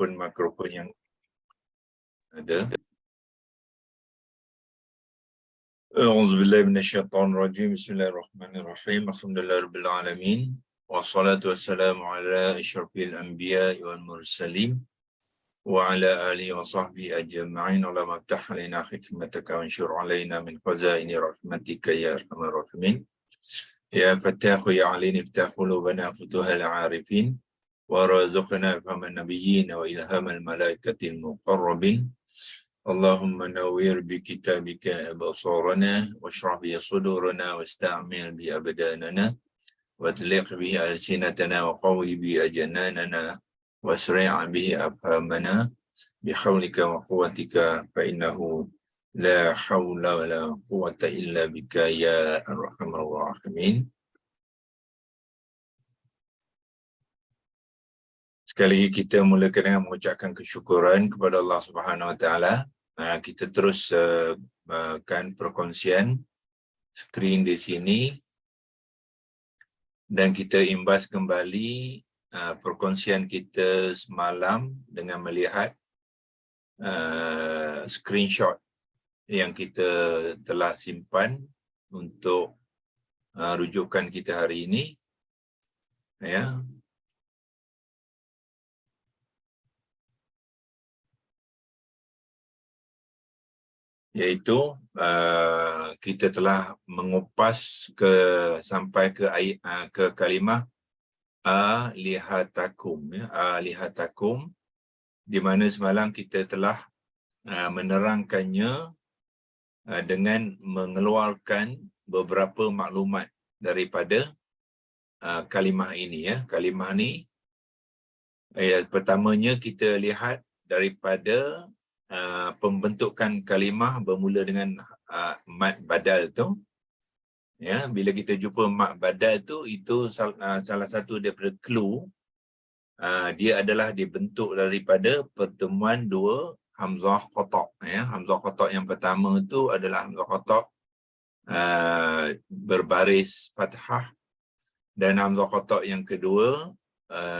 ataupun mikrofon yang ada. A'udzubillahi minasyaitonirrajim. Bismillahirrahmanirrahim. Alhamdulillahirabbil alamin. Wassalatu wassalamu ala asyrafil anbiya'i wal mursalin wa ala alihi wa sahbihi ajma'in. Allahumma iftah alaina hikmataka wa anshur alaina min khazaini rahmatika ya arhamar rahimin. Ya Fattahu ya Alim iftah qulubana futuhal arifin wa razuqna fahman nabiyyin wa ilhamal malaikatil muqarrabin. Allahumma nawwir bi kitabika absarana washrah bi sudurana wasta'mil bi abdanana watliq bi alsinatana wa qawi bi ajnanana wasri' bihi afhamana bi hawlika wa quwwatika fa innahu la hawla wa la quwwata illa bika ya arhamar rahimin. Sekali lagi kita mulakan dengan mengucapkan kesyukuran kepada Allah Subhanahu Wa Taala. Kita terus kan perkongsian skrin di sini dan kita imbas kembali perkongsian kita semalam dengan melihat screenshot yang kita telah simpan untuk rujukan kita hari ini, ya. Iaitu kita telah mengupas sampai ke kalimah alihatakum, ya, alihatakum, di mana semalam kita telah menerangkannya dengan mengeluarkan beberapa maklumat daripada kalimah ini, ya. Kalimah ni pertamanya kita lihat daripada pembentukan kalimah bermula dengan mad badal tu, ya. Bila kita jumpa mad badal tu, itu salah satu daripada clue dia adalah dibentuk daripada pertemuan dua hamzah qata', ya. Hamzah qata' yang pertama tu adalah hamzah qata' berbaris fathah, dan hamzah qata' yang kedua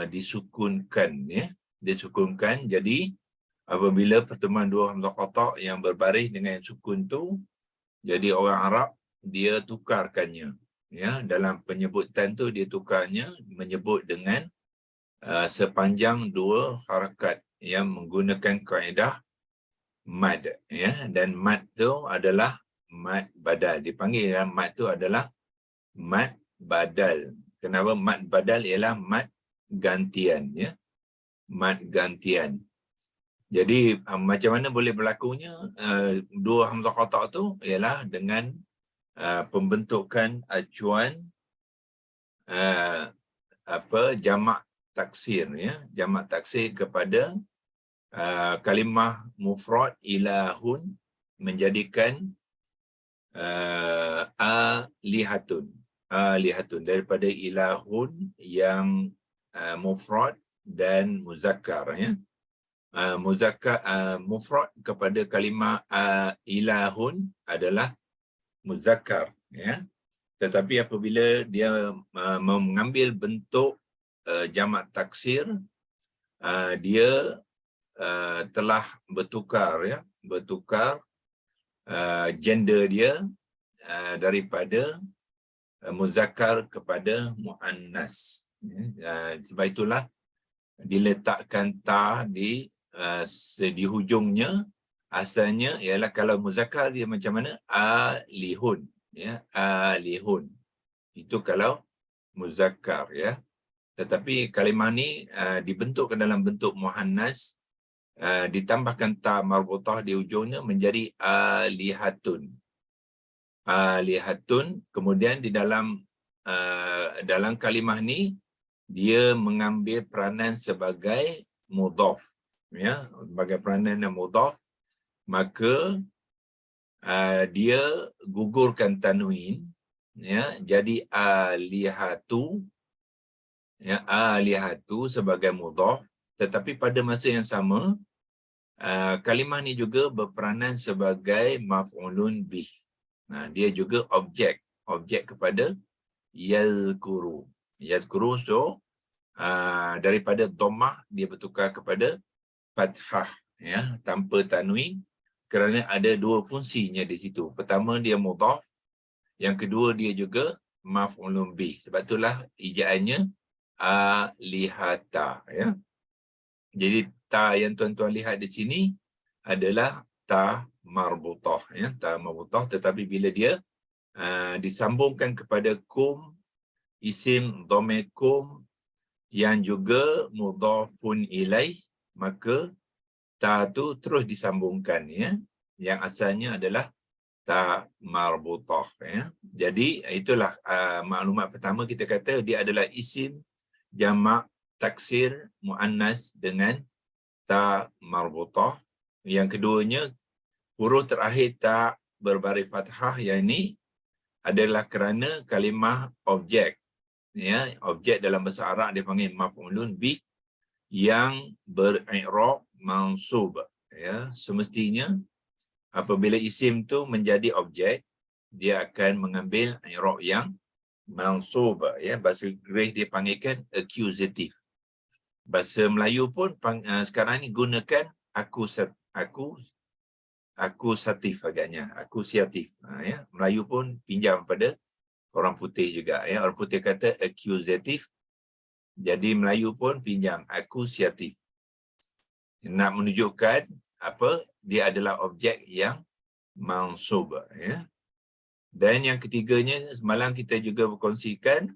disukunkan, ya. Disukunkan. Jadi apabila pertemuan dua hamzah qata' yang berbaris dengan sukun tu, jadi orang Arab dia tukarkannya, ya. Dalam penyebutan tu dia tukarnya menyebut dengan sepanjang dua harakat yang menggunakan kaedah mad, ya. Dan mad tu adalah mad badal. Dipanggil mad tu adalah mad badal. Kenapa mad badal? Ialah mad gantian, ya. Mad gantian. Jadi macam mana boleh berlakunya dua hamzah qata' tu? Ialah dengan pembentukan acuan jamak taksir, ya. Jamak taksir kepada kalimah mufrad ilahun menjadikan alihatun. Alihatun daripada ilahun yang mufrad dan muzakkar, ya. Muzakkar mufrad kepada kalimah ilahun adalah muzakkar, ya. Tetapi apabila dia mengambil bentuk jamak taksir, dia telah bertukar, ya. Bertukar gender dia daripada muzakkar kepada muannas, ya. Sebab itulah diletakkan ta di hujungnya. Asalnya ialah kalau muzakkar dia macam mana? Alihun, ya. Alihun. Itu kalau muzakkar, ya. Tetapi kalimah ni dibentukkan dalam bentuk muannas, ditambahkan ta marbutah di hujungnya menjadi alihatun. Alihatun. Kemudian di dalam kalimah ni dia mengambil peranan sebagai mudhaf, ya. Sebagai peranan yang mudhaf, maka dia gugurkan tanwin, ya. Jadi alihatu, ya, alihatu sebagai mudhaf. Tetapi pada masa yang sama kalimah ni juga berperanan sebagai maf'ulun bih. Dia juga objek kepada yazkuru. Yazkuru, so daripada dhammah dia bertukar kepada fathah, ya, tanpa tanwin, kerana ada dua fungsinya di situ. Pertama dia mudhaf, yang kedua dia juga maf'ulun bih. Sebab itulah ejaannya alihata, ya. Jadi ta yang tuan-tuan lihat di sini adalah ta marbutah, ya, ta marbutah, tetapi bila dia disambungkan kepada kum, isim dhamir kum yang juga mudhafun ilaih, maka ta tu terus disambungkan, ya. Yang asalnya adalah ta marbutah, ya. Jadi itulah maklumat pertama, kita kata dia adalah isim jamak taksir muannas dengan ta marbutah. Yang keduanya, huruf terakhir ta berbaris fathah, yang ini adalah kerana kalimah objek, ya, objek dalam bahasa Arab dipanggil maf'ulun bih yang beri'rab mansub, ya. Semestinya apabila isim tu menjadi objek, dia akan mengambil i'rab yang mansub, ya. Bahasa Inggeris dia panggilkan accusative. Bahasa Melayu pun sekarang ni gunakan akusatif agaknya, akusatif. Ya. Melayu pun pinjam pada orang putih juga, ya. Orang putih kata accusative, jadi Melayu pun pinjam akusatif. Nak menunjukkan apa? Dia adalah objek yang mansub, ya. Dan yang ketiganya, semalam kita juga berkongsikan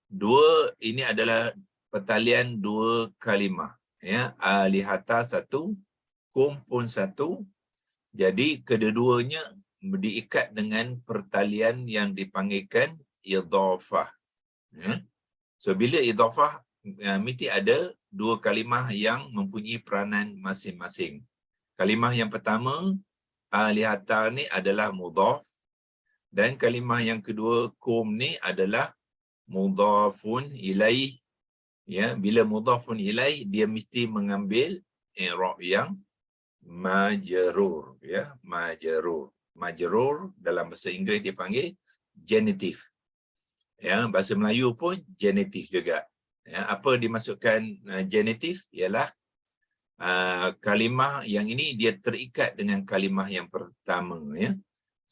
dua, ini adalah pertalian dua kalimah, ya. Alihata satu, kum pun satu. Jadi kedua-duanya diikat dengan pertalian yang dipanggilkan idhafah, ya. So bila idhafah, mesti ada dua kalimah yang mempunyai peranan masing-masing. Kalimah yang pertama, alihata ni adalah mudhaf, dan kalimah yang kedua, kum ni adalah mudhafun ilaih, ya. Bila mudhafun ilaih, dia mesti mengambil i'rab yang majrur, ya, majrur. Majrur dalam bahasa Inggeris dipanggil genitif, ya. Bahasa Melayu pun genitif juga, ya. Apa dimaksudkan genitif? Ialah kalimah yang ini dia terikat dengan kalimah yang pertama, ya.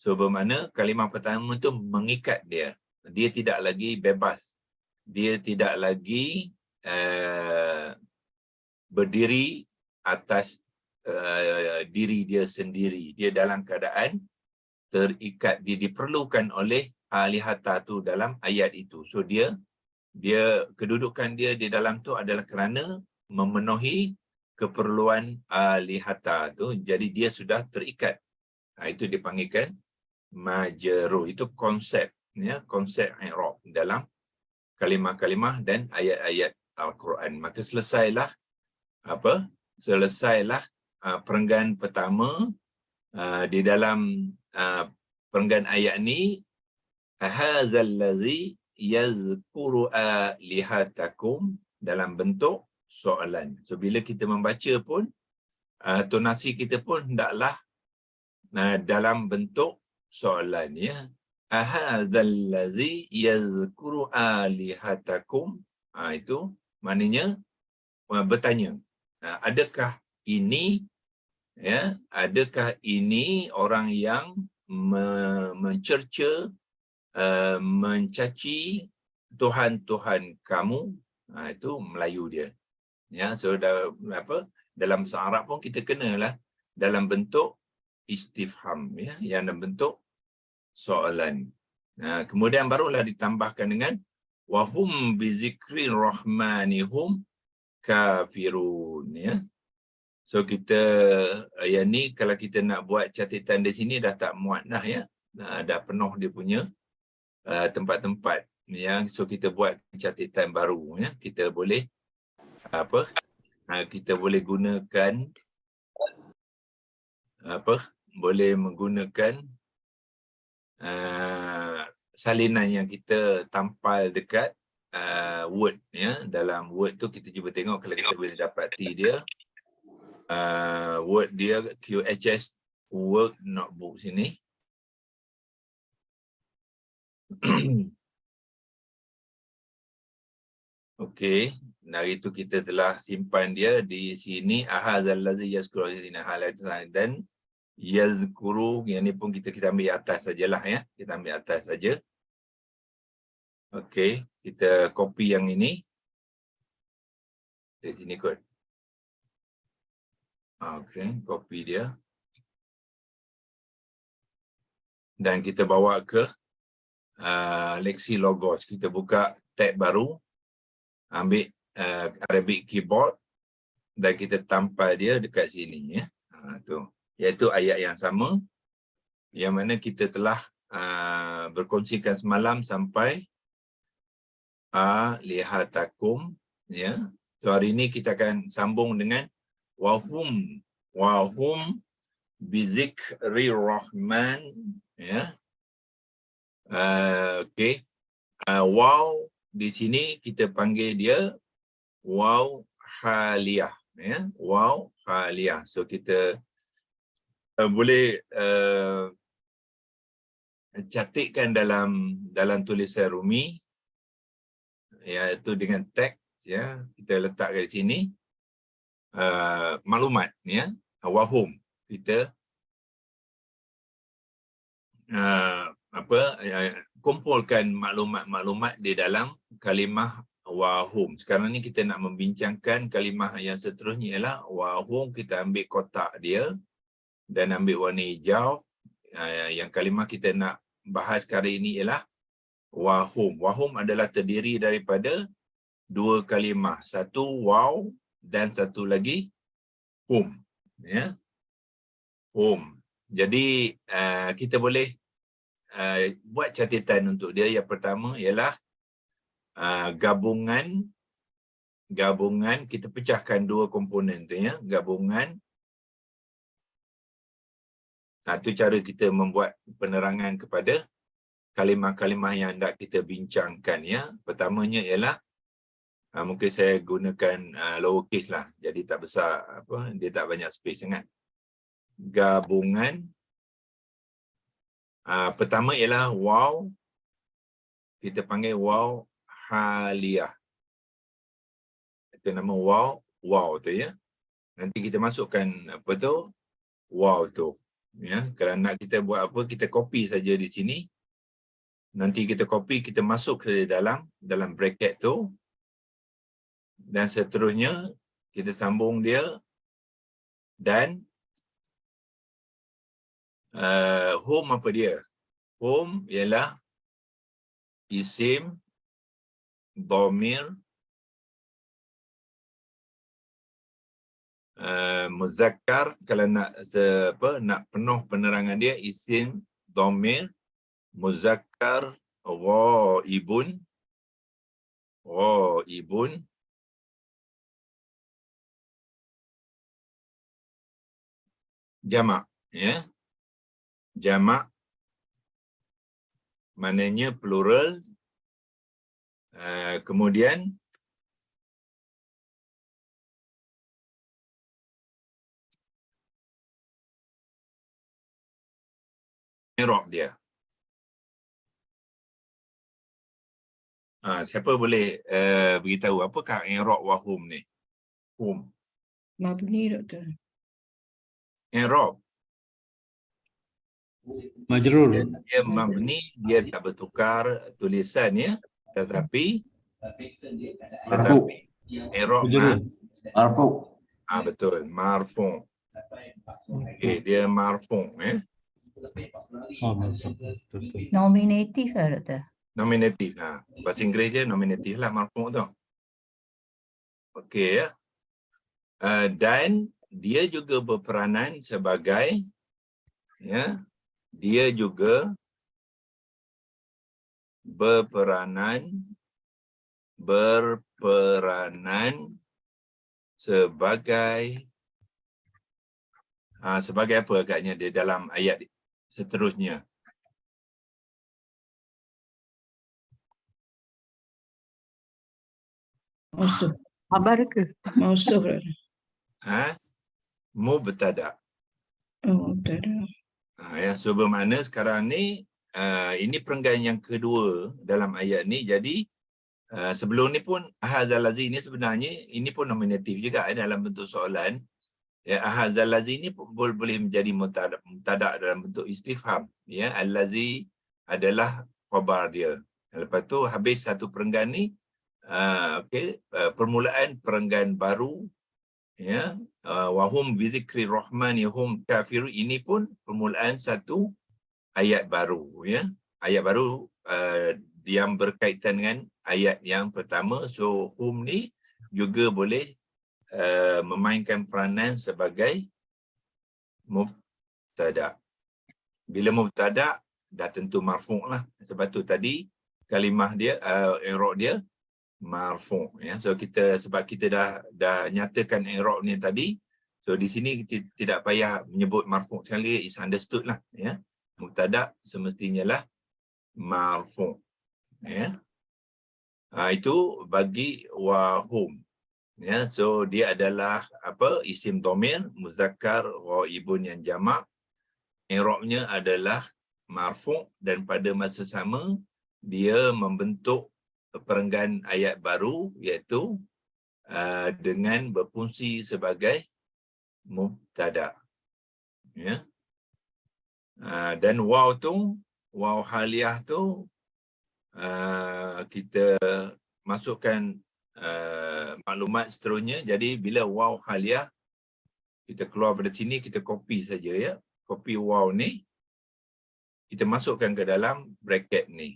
So bermakna kalimah pertama tu mengikat dia. Dia tidak lagi bebas. Dia tidak lagi berdiri atas diri dia sendiri. Dia dalam keadaan terikat. Dia diperlukan oleh alihata tu dalam ayat itu. So dia kedudukan dia di dalam tu adalah kerana memenuhi keperluan alihata tu. Jadi dia sudah terikat. Itu dipanggilkan majrur. Itu konsep, ya, konsep i'rab dalam kalimah-kalimah dan ayat-ayat Al-Quran. Maka selesailah perenggan pertama di dalam perenggan ayat ni, hadzallazi yazkuru alihatakum, dalam bentuk soalan. So bila kita membaca pun tonasi kita pun hendaklah dalam bentuk soalan, ya. Hadzallazi yazkuru alihatakum, itu maknanya bertanya, adakah ini, ya, adakah ini orang yang mencerca, mencaci Tuhan-Tuhan kamu? Itu Melayu dia, ya. So dalam bahasa Arab pun kita kenalah dalam bentuk istifham, ya, yang dalam bentuk soalan. Kemudian barulah ditambahkan dengan wahum bizikri rahmanihum kafirun, ya. So kita yang ni kalau kita nak buat catatan di sini dah tak muat dah, ya. Dah penuh dia punya tempat-tempat, ya. So kita buat catatan baru, ya. Kita boleh kita boleh gunakan boleh menggunakan salinan yang kita tampal dekat Word, ya. Dalam Word tu kita cuba tengok kalau kita boleh dapati dia. Word dia QHS Work Notebook sini. Okey, Hari itu kita telah simpan dia di sini. Ahadzal ladzi yazkuru dan yazkuru, yang ni pun kita ambil atas sajalah ya. Kita ambil atas saja. Okey, kita copy yang ini. Di sini kot. Okey, copy dia. Dan kita bawa ke Lexi Logos. Kita buka tab baru. Ambil Arabic keyboard dan kita tampal dia dekat sini ya. Tu. Iaitu ayat yang sama yang mana kita telah berkongsikan semalam sampai lihatakum ya. So hari ini kita akan sambung dengan wahum bizikri rahman ya. Okey. Waw di sini kita panggil dia waw haliyah ya. Waw haliyah. So kita boleh catatkan dalam tulisan Rumi iaitu dengan teks ya, kita letakkan di sini maklumat ya, wahum kita kumpulkan maklumat-maklumat di dalam kalimah wahum. Sekarang ni kita nak membincangkan kalimah yang seterusnya ialah wahum. Kita ambil kotak dia dan ambil warna hijau. Yang kalimah kita nak bahas kali ini ialah wahum. Wahum adalah terdiri daripada dua kalimah. Satu waw dan satu lagi hum. Ya. Hum. Jadi kita boleh buat catatan untuk dia. Yang pertama ialah gabungan, kita pecahkan dua komponen tu ya. Gabungan. Itu cara kita membuat penerangan kepada kalimah-kalimah yang hendak kita bincangkan ya. Pertamanya ialah mungkin saya gunakan lowercase lah. Jadi tak besar dia tak banyak space sangat. Gabungan. Pertama ialah waw. Kita panggil waw haliyah. Itu nama waw tu ya. Nanti kita masukkan waw tu. Ya, kalau nak kita buat apa, kita copy saja di sini. Nanti kita copy, kita masuk ke dalam bracket tu. Dan seterusnya kita sambung dia dan home apa dia? Home ialah isim dhamir muzakkar. Kalau nak penuh penerangan dia, isim dhamir muzakkar ghaibun jamak ya. Jamak maknanya plural. Kemudian i'rab dia. Siapa boleh beritahu apakah i'rab wahum ni? Hum. Mabni doktor. I'rab. Majrur. Dia mabni, dia tak bertukar tulisan ya. Tetapi i'rab Marfu. betul, marfu. Okey, dia marfu ya. Nominatif lah doktor. Nominatif. Bahasa Inggeris dia nominatif lah marfu tu. Okey ya. Dan dia juga berperanan sebagai ya, dia juga berperanan sebagai apa agaknya dia dalam ayat seterusnya. Mausuf. Khabar ke? Mausuf. Mubtada. Mubtada. Yang so bermakna sekarang ni ini perenggan yang kedua dalam ayat ni. Jadi Sebelum ni pun ahadzal ladzi ni sebenarnya ini pun nominatif juga dalam bentuk soalan. Ya, ahadzal ladzi ni boleh menjadi mubtada dalam bentuk istifham. Ya, allazi adalah khabar dia. Lepas tu habis satu perenggan ni permulaan perenggan baru, ya, wahum bizikri rahmani hum kafir, ini pun permulaan satu ayat baru, ya. Ayat baru yang berkaitan dengan ayat yang pertama. So hum ni juga boleh memainkan peranan sebagai mubtada. Bila mubtada dah tentu marfu' lah. Sebab tu tadi kalimah dia i'rab dia marfu', ya. So sebab kita dah nyatakan i'rab ni tadi, so di sini kita tidak payah menyebut marfu' sekali, is understood lah, ya. Mubtada semestinya lah marfu', ya. Itu bagi wahum, ya. So dia adalah isim dhamir muzakkar ghaibun yang jamak, i'rabnya adalah marfu' dan pada masa sama dia membentuk perenggan ayat baru, iaitu dengan berfungsi sebagai mubtada, ya. Dan waw tu, waw haliyah tu kita masukkan maklumat seterusnya. Jadi bila waw haliyah kita keluar pada sini, kita copy saja, ya. Copy waw ni kita masukkan ke dalam bracket ni.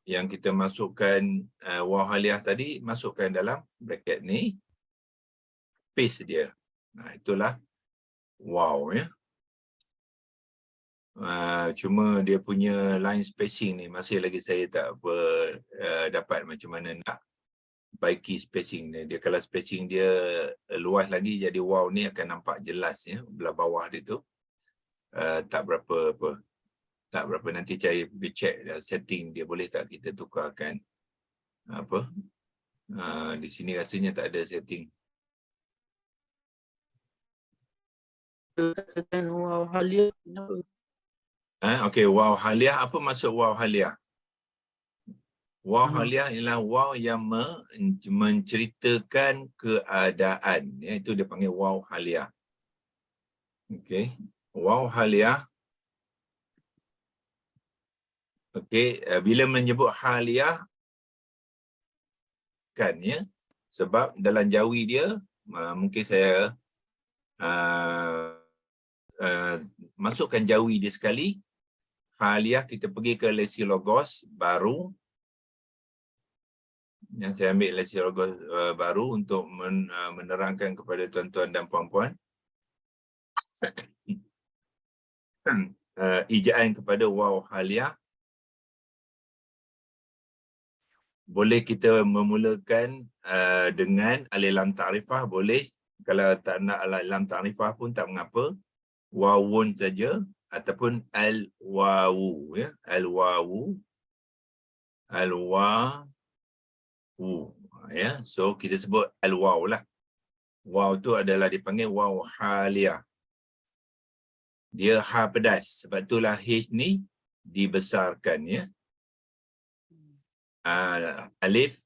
Yang kita masukkan waw haliyah tadi, masukkan dalam bracket ni, paste dia. Itulah waw, ya. Cuma dia punya line spacing ni masih lagi saya tak dapat macam mana nak baiki spacing dia. Dia kalau spacing dia luas lagi, jadi waw ni akan nampak jelas, ya. Belah bawah dia tu tak berapa nanti saya check setting dia, boleh tak kita tukarkan di sini rasanya tak ada setting. Katakan waw haliyah kenapa? Okey, waw haliyah, apa maksud waw haliyah? Waw haliyah ialah waw yang menceritakan keadaan, ya, itu dia panggil waw haliyah. Okey, waw haliyah. Okey, bila menyebut haliyah kan, ya, sebab dalam jawi dia mungkin saya masukkan jawi dia sekali. Haliyah kita pergi ke leksilogos baru. Yang saya ambil leksilogos baru untuk menerangkan kepada tuan-tuan dan puan-puan ijaan kepada waw haliyah. Boleh kita memulakan dengan alif lam ta'rifah, boleh. Kalau tak nak alif lam ta'rifah pun tak mengapa, wawun saja, ataupun al-wawu, ya, al-wawu, al-wawu, ya. So kita sebut al-waw lah. Waw tu adalah dipanggil waw haliyah. Dia ha pedas, sebab itulah H ni dibesarkan, ya. Alif,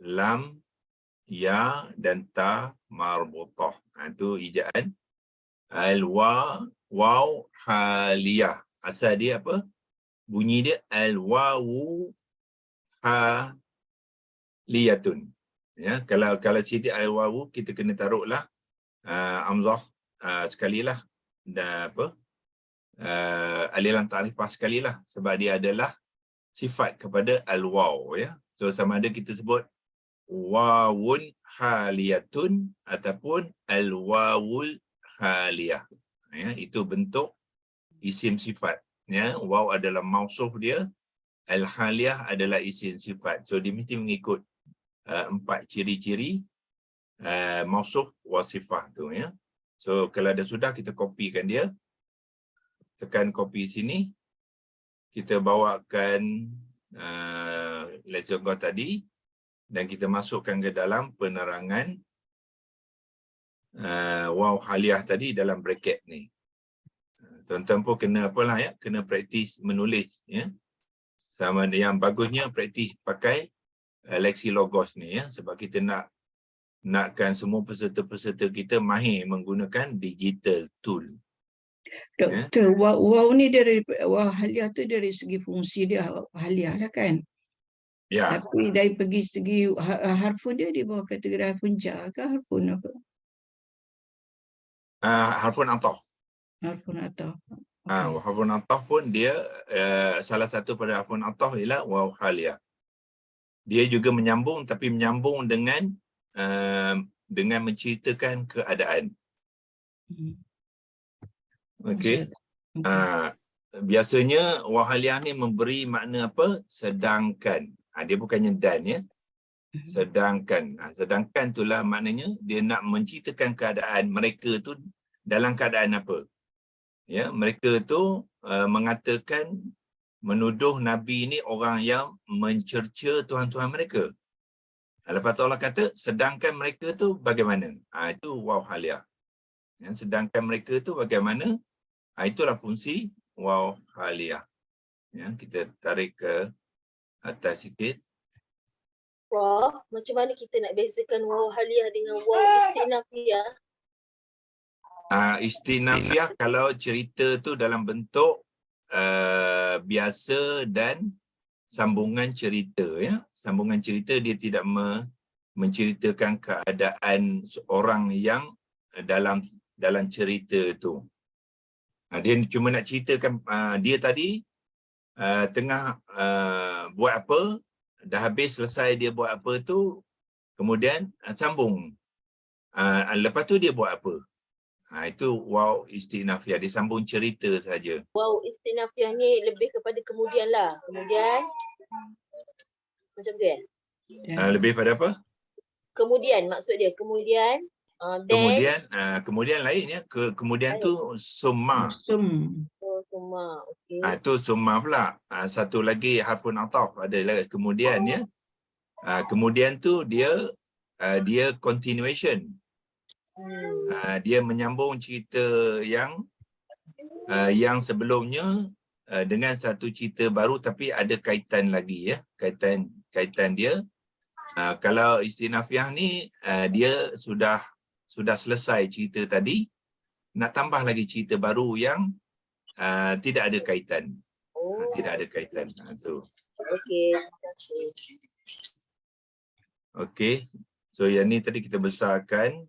lam, ya dan ta marbutah. Itu ijaan al-waw haliyah. Asal dia apa? Bunyi dia al-wawu haliyatun. Ya, kalau sini al-wawu kita kena taruhlah amzah sekalilah, dan alif lam ta'rifah sekalilah, sebab dia adalah sifat kepada al-waw, ya. So sama ada kita sebut wawun haliyatun ataupun al-wawul haliyah, ya, itu bentuk isim sifat, ya. Waw adalah mausuf dia, al-haliyah adalah isim sifat. So dia mesti mengikut 4 ciri-ciri mausuf wasifah tu, ya. So kalau dah sudah, kita kopikan dia, tekan copy sini, kita bawakan lecture go tadi dan kita masukkan ke dalam penerangan waw haliyah tadi dalam bracket ni. Tuan-tuan pun kena apalah, ya, kena praktis menulis, ya. Sama yang bagusnya praktis pakai Lexilogos ni ya, sebab kita nakkan semua peserta-peserta kita mahir menggunakan digital tool. Doktor, wow ni dari wow haliah tu dari segi fungsi dia haliah lah kan. Ya, Tapi dari segi harfun dia di bawah kategori harfun jar ke harfun apa? harfun ataf. Harfun atau. Harfun ataf pun dia salah satu pada harfun ataf ialah waw haliyah. Dia juga menyambung, tapi menyambung dengan menceritakan keadaan. Okey. Biasanya waw haliyah ni memberi makna apa? Sedangkan. Dia bukannya dan ya. Sedangkan. Sedangkan itulah maknanya dia nak menceritakan keadaan mereka tu dalam keadaan apa. Ya, mereka tu mengatakan, menuduh Nabi ni orang yang mencerca Tuhan-Tuhan mereka. Lepas tu Allah kata, sedangkan mereka tu bagaimana? Itu waw haliyah. Ya, sedangkan mereka tu bagaimana? Itulah fungsi waw haliyah. Ya, kita tarik ke atas sikit. Prof, macam mana kita nak bezakan waw haliyah dengan waw istinafiyah? Istinafiyah kalau cerita tu dalam bentuk biasa dan sambungan cerita ya. Sambungan cerita dia tidak menceritakan keadaan seorang yang dalam cerita tu. Dia cuma nak ceritakan dia tadi tengah buat apa, dah habis selesai dia buat apa tu, kemudian sambung. Lepas tu dia buat apa. Itu waw istinafiyah, dia sambung cerita saja. Waw istinafiyah ni lebih kepada kemudian lah. Kemudian macam tu kan? Lebih pada apa? Kemudian maksud dia. Kemudian then, kemudian lain ya. Kemudian tu summa. Summa. Okey. Itu summa pula. Satu lagi harfun ataf adalah kemudian ya. Kemudian tu dia continuation. Dia menyambung cerita yang sebelumnya dengan satu cerita baru, tapi ada kaitan lagi ya. Kaitan dia. Kalau istinafiyah ni dia sudah selesai cerita tadi, nak tambah lagi cerita baru yang tidak ada kaitan. Tidak ada kaitan. Tu. Okey, terima kasih. Okey. So yang ni tadi kita besarkan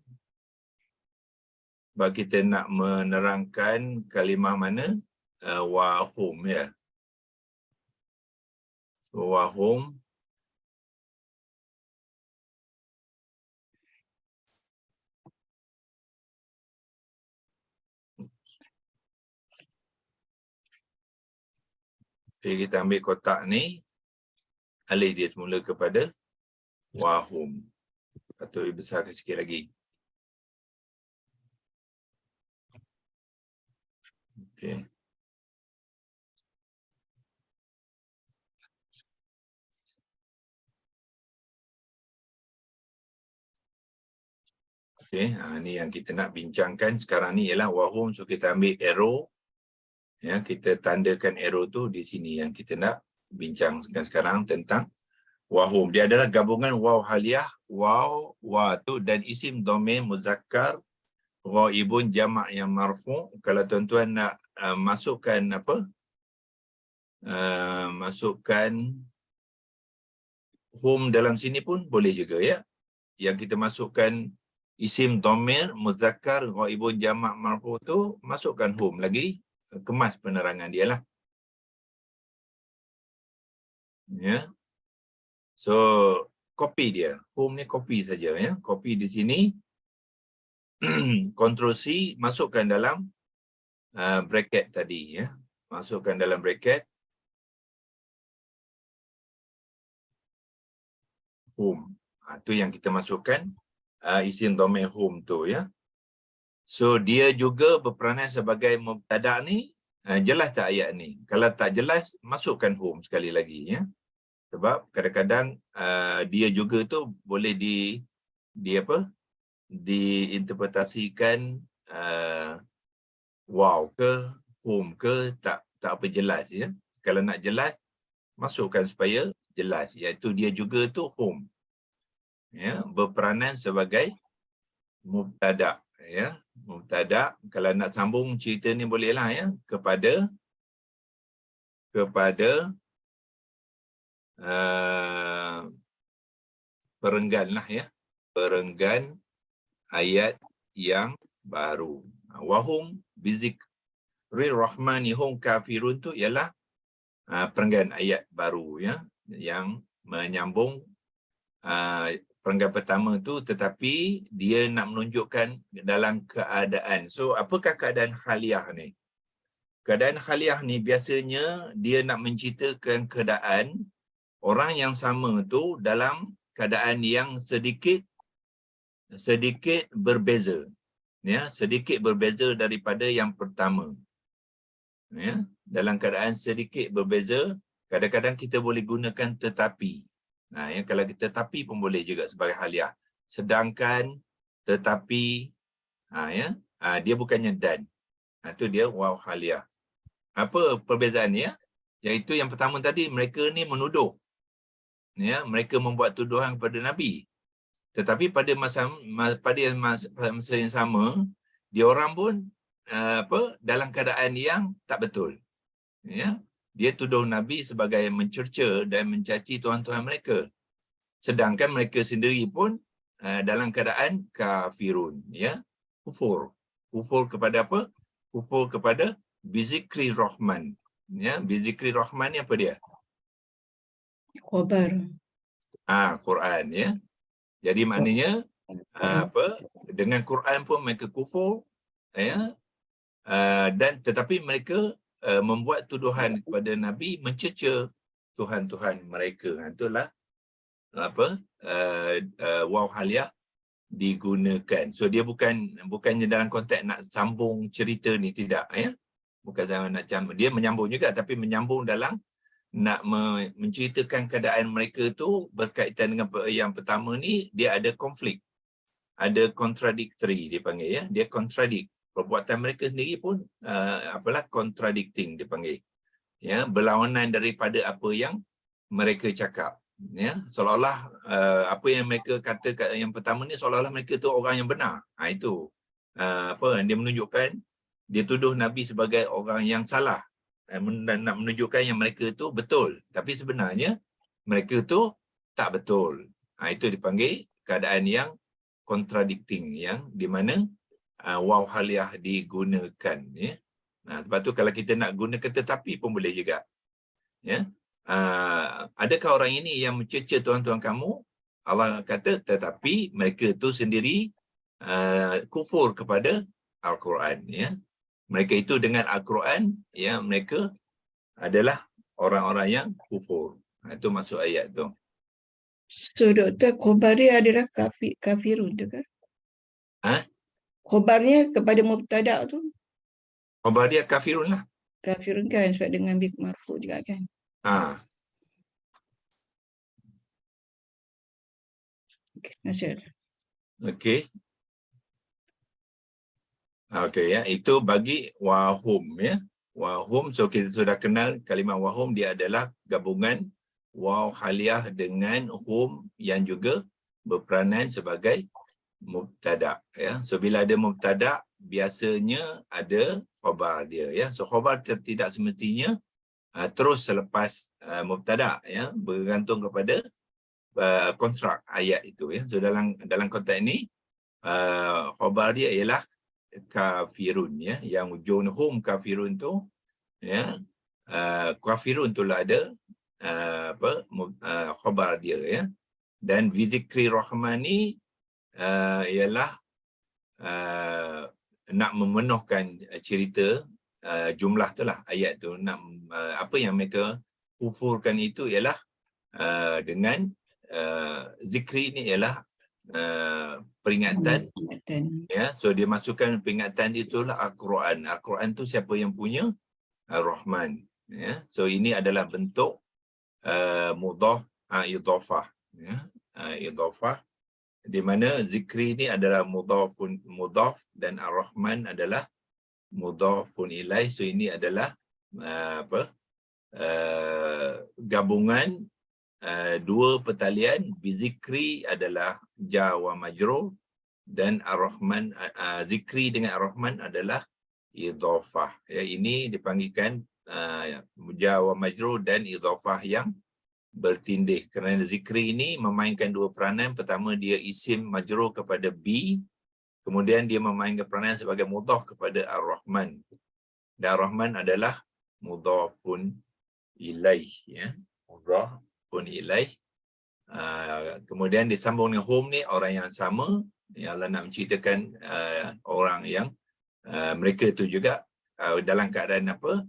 sebab kita nak menerangkan kalimah mana? Wahum ya. So, wahum. Okay, kita ambil kotak ni, alih dia semula kepada wahum. Atau besarkan sikit lagi. Okay. Okay, ni yang kita nak bincangkan sekarang ni ialah wahum. So kita ambil arrow. Ya, kita tandakan arrow tu di sini yang kita nak bincangkan sekarang tentang wahum. Dia adalah gabungan waw haliyah, waw, wa tu dan isim dhamir muzakkar, ghaibun jamak yang marfu'. Kalau tuan-tuan nak masukkan apa? Masukkan hum dalam sini pun boleh juga ya. Yang kita masukkan isim dhamir muzakkar, ghaibun jamak marfu' tu, masukkan hum lagi. Kemas penerangan dia lah. Ya. So, copy dia. Home ni copy saja ya. Copy di sini. Ctrl C, masukkan dalam bracket tadi ya. Masukkan dalam bracket. Home. Tu yang kita masukkan isim dhamir home tu ya. So dia juga berperanan sebagai mubtada ni. Jelas tak ayat ni? Kalau tak jelas, masukkan home sekali lagi ya. Sebab kadang-kadang dia juga tu boleh diinterpretasikan wow ke, home ke, tak apa jelas ya. Kalau nak jelas, masukkan supaya jelas, iaitu dia juga tu hum, ya, berperanan sebagai mubtada, ya, mubtada. Kalau nak sambung cerita ni bolehlah, ya, kepada perenggan lah, ya, perenggan ayat yang baru. Wahum bizikri rahmani hum kafirun tu ialah perenggan ayat baru, ya, yang menyambung perenggan pertama tu, tetapi dia nak menunjukkan dalam keadaan. So apakah keadaan haliyah ni? Keadaan haliyah ni biasanya dia nak menceritakan keadaan orang yang sama tu dalam keadaan yang sedikit berbeza, ya, sedikit berbeza daripada yang pertama, ya, dalam keadaan sedikit berbeza. Kadang-kadang kita boleh gunakan tetapi, ya, kalau kita tetapi pun boleh juga sebagai haliyah, sedangkan, tetapi, ya, dia bukannya dan, itu dia waw haliyah. Apa perbezaannya? Iaitu yang pertama tadi, mereka ni menuduh, ya, mereka membuat tuduhan kepada Nabi. Tetapi pada masa yang sama, dia orang pun dalam keadaan yang tak betul. Ya, dia tuduh Nabi sebagai mencerca dan mencaci tuhan-tuhan mereka. Sedangkan mereka sendiri pun dalam keadaan kafirun, ya, kufur. Kufur kepada apa? Kufur kepada bizikri rahman. Ya, bizikri rahman ni apa dia? Khabar. Quran, ya. Jadi maknanya dengan Quran pun mereka kufur, ya, dan tetapi mereka membuat tuduhan kepada Nabi mencerca tuhan-tuhan mereka. Itulah waw haliyah digunakan. So dia bukannya dalam konteks nak sambung cerita ni, tidak, ya. Bukan nak dia menyambung juga, tapi menyambung dalam nak menceritakan keadaan mereka tu berkaitan dengan yang pertama ni. Dia ada konflik, ada contradictory dipanggil, ya, dia contradict. Perbuatan mereka sendiri pun contradicting dipanggil, ya, berlawanan daripada apa yang mereka cakap, ya, seolah-olah apa yang mereka kata yang pertama ni seolah-olah mereka tu orang yang benar. Itu dia menunjukkan, dia tuduh Nabi sebagai orang yang salah dan nak menunjukkan yang mereka tu betul, tapi sebenarnya mereka tu tak betul. Itu dipanggil keadaan yang contradicting, yang di mana waw haliyah digunakan, ya. Sebab tu kalau kita nak gunakan tetapi pun boleh juga, ya. Adakah orang ini yang mencerca tuhan-tuhan kamu? Allah kata tetapi mereka tu sendiri kufur kepada Al-Quran, ya. Mereka itu dengan Al-Quran, ya, mereka adalah orang-orang yang kufur. Itu maksud ayat tu. So Dr. Khobarnya adalah kafirun tu kan? Khobarnya kepada mubtada tu Khobar dia kafirun lah. kafirun kan, sebab dengan bi marfu juga kan? Okay, masya Allah. Okey. Okey, ya, itu bagi wahum, ya. Wahum, so kita sudah kenal kalimah wahum, dia adalah gabungan waw haliyah dengan hum yang juga berperanan sebagai mubtada, ya. So bila ada mubtada, biasanya ada khabar dia, ya. So khabar tidak semestinya terus selepas mubtada, ya, bergantung kepada konstruk ayat itu, ya. So dalam konteks ini khabar dia ialah kafirun, ya, yang ujung hum kafirun tu, ya, kafirun tu lah ada khabar dia, ya. Dan bizikri rahmani ialah nak memenuhkan cerita jumlah tu lah, ayat tu. Nak apa yang mereka kufurkan itu ialah dengan zikri ni ialah peringatan, ya. So dia masukkan peringatan itulah Al-Quran. Al-Quran tu siapa yang punya? Ar-Rahman, ya. So ini adalah bentuk mudhaf idhafah, ya, idhafah, di mana zikri ni adalah mudhaf dan Ar-Rahman adalah mudhafun ilaih. So ini adalah gabungan dua pertalian. Bizikri adalah jar wa majrur, dan Ar-Rahman, zikri dengan Ar-Rahman adalah idhafah. Ya, ini dipanggilkan jar wa majrur dan idhafah yang bertindih, kerana zikri ini memainkan dua peranan. Pertama, dia isim majrur kepada B, kemudian dia memainkan peranan sebagai mudhaf kepada Ar-Rahman. Dan Ar-Rahman adalah mudhafun ilaih, ya, mudhafun ilaih. Kemudian disambung dengan hum ni, orang yang sama, yang Allah nak menceritakan orang yang mereka itu juga dalam keadaan apa?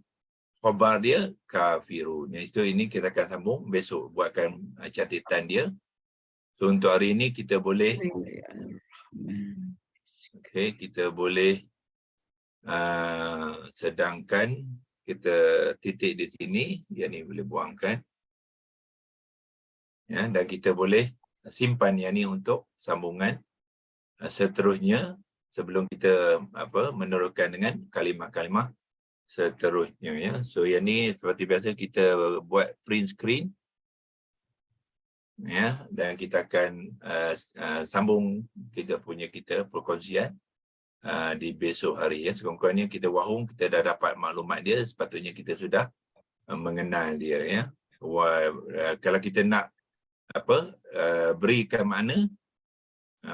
Khabar dia kafirun. Itu ini kita akan sambung besok, buatkan catatan dia. So untuk hari ini kita boleh kita boleh sedangkan kita titik di sini, yang ni boleh buangkan. Ya, dan kita boleh simpan yang ni untuk sambungan seterusnya, sebelum kita meneruskan dengan kalimah-kalimah seterusnya, ya. So yang ni seperti biasa kita buat print screen, ya, dan kita akan sambung kita perkongsian di besok hari, ya. Sekurang-kurangnya kita wahung, kita dah dapat maklumat dia, sepatutnya kita sudah mengenal dia, ya. Kalau kita nak berikan makna,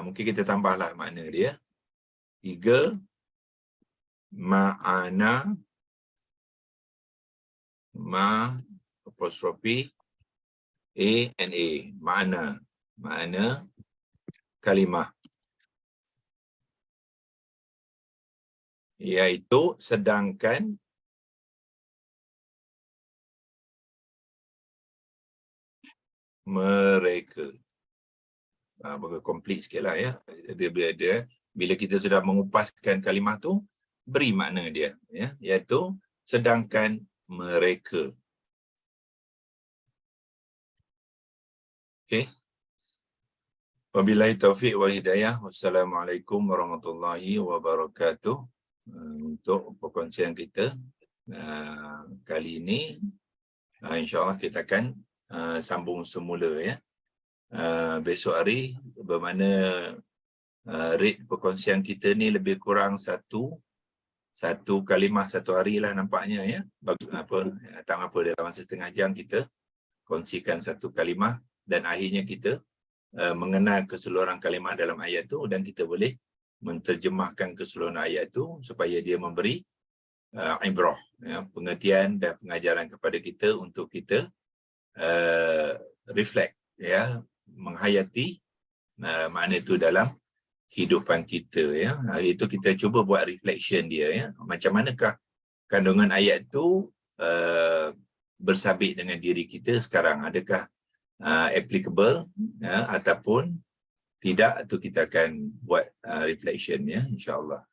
mungkin kita tambahlah makna dia. 3 ma'ana ma apostrofi A and A, makna kalimah, iaitu sedangkan mereka. Bagi komplit sikit lah, ya. Bila kita sudah mengupaskan kalimah tu, beri makna dia, ya, iaitu sedangkan mereka. Okey. Wabillahi taufiq wal hidayah. Wassalamualaikum warahmatullahi wabarakatuh. Untuk perkongsian kita kali ini, insya-Allah kita akan sambung semula, ya. Besok hari, bermakna rate perkongsian kita ni lebih kurang satu kalimah satu hari lah nampaknya, ya. Tak apa, dalam setengah jam kita kongsikan satu kalimah, dan akhirnya kita mengenal keseluruhan kalimah dalam ayat tu, dan kita boleh menterjemahkan keseluruhan ayat tu supaya dia memberi ibrah, ya, pengertian dan pengajaran kepada kita untuk kita reflect, ya, menghayati makna itu dalam kehidupan kita, ya. Hari itu kita cuba buat reflection dia, ya. Macam manakah kandungan ayat itu bersabit dengan diri kita sekarang? Adakah applicable, ya, ataupun tidak? Itu kita akan buat reflection, ya, insya-Allah.